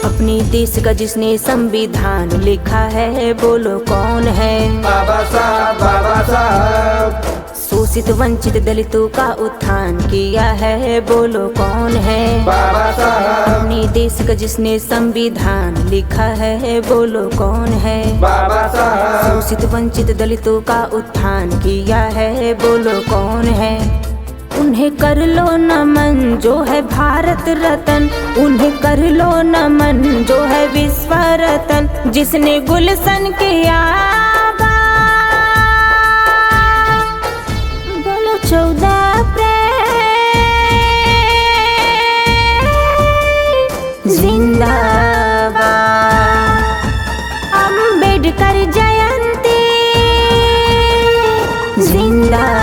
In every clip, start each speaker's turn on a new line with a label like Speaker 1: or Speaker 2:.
Speaker 1: अपने देश का जिसने संविधान लिखा है, बोलो कौन है?
Speaker 2: बाबा साहब, बाबा साहब।
Speaker 1: शोषित वंचित दलितों का उत्थान किया है, बोलो कौन है?
Speaker 2: बाबा साहब।
Speaker 1: अपने देश का जिसने संविधान लिखा है, बोलो कौन है?
Speaker 2: बाबा साहब।
Speaker 1: शोषित वंचित दलितों का उत्थान किया है, बोलो कौन है? उन्हें कर लो नमन जो है भारत रत्न, उन्हें कर लो नमन जो है विश्व रत्न, जिसने गुलशन किया। बोलो 14 अप्रैल जिंदाबाद, अम्बेडकर जयंती जिंदाबाद।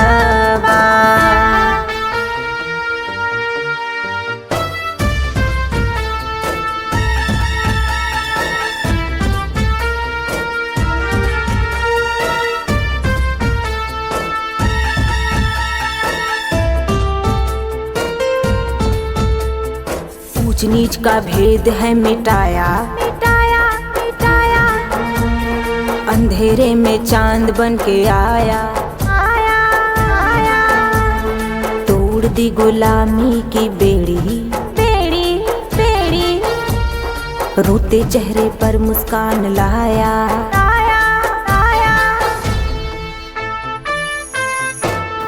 Speaker 1: ऊंच नीच का भेद है मिटाया, मिटाया, मिटाया। अंधेरे में चांद बन के आया, आया, आया। तोड़ दी गुलामी की बेड़ी, बेड़ी, बेड़ी। रोते चेहरे पर मुस्कान लाया, आया, आया।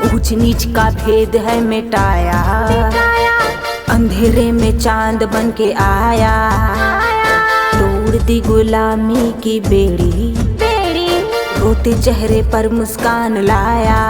Speaker 1: ऊंच नीच का भेद है मिटाया, अंधेरे में चांद बन के आया। तोड़ दी गुलामी की बेड़ी, बेड़ी। रोते चेहरे पर मुस्कान लाया।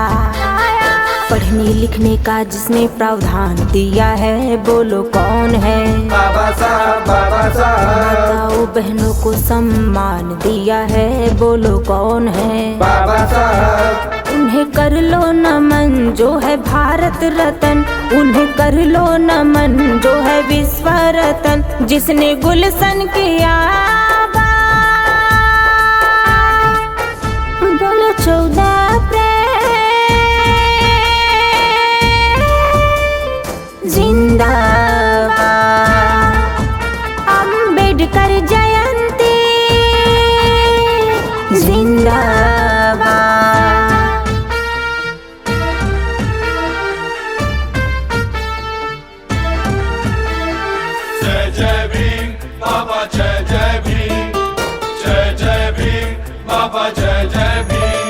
Speaker 1: पढ़ने लिखने का जिसने प्रावधान दिया है, बोलो कौन है?
Speaker 2: बाबा साहब, बाबा साहब।
Speaker 1: माताओं बहनों को सम्मान दिया है, बोलो कौन है?
Speaker 2: बाबा साहब।
Speaker 1: उन्हें कर लो नमन जो है भारत रत्न, उन्हें कर लो नमन जो है विश्व रत्न, जिसने गुलशन किया। बोलो 14 अप्रैल जिंदाबाद, अम्बेडकर जयंती जिंदाबाद।
Speaker 3: जय जय भीम बाबा, जय जय भीम, जय जय भीम बाबा, जय जय भीम।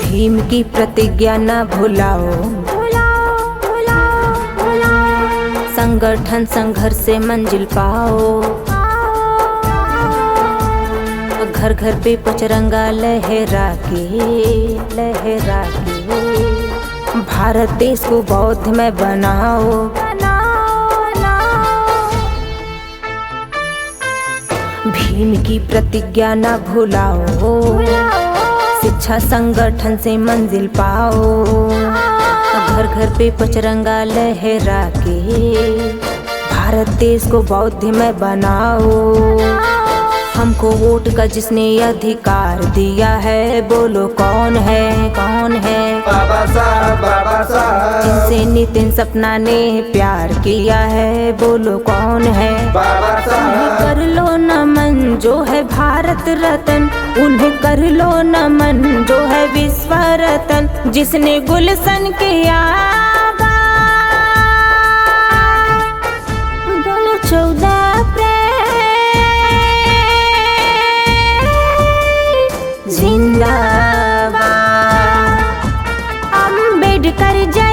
Speaker 1: भीम की प्रतिज्ञा न भुलाओ, भुलाओ, भुलाओ, भुलाओ। संगठन संघर्ष से मंजिल पाओ, घर घर पे पचरंगा लहरा के, लहरा के। भारत देश को बौद्ध में बनाओ, भीम की प्रतिज्ञा न भुलाओ, शिक्षा संगठन से मंजिल पाओ, घर घर पे पचरंगा लहरा के। भारत देश को बौद्ध में बनाओ। हमको वोट का जिसने अधिकार दिया है, बोलो कौन है? कौन है?
Speaker 2: बाबा साहब, बाबा साहब।
Speaker 1: जिनसे नितिन सपना ने प्यार किया है, बोलो कौन है?
Speaker 2: बाबा साहब।
Speaker 1: कर लो नमन जो है भारत रत्न, उन्हें कर लो नमन जो है विश्व रत्न, जिसने गुलशन किया। बोलो 14 अप्रैल जिंदाबाद, अम्बेडकर जय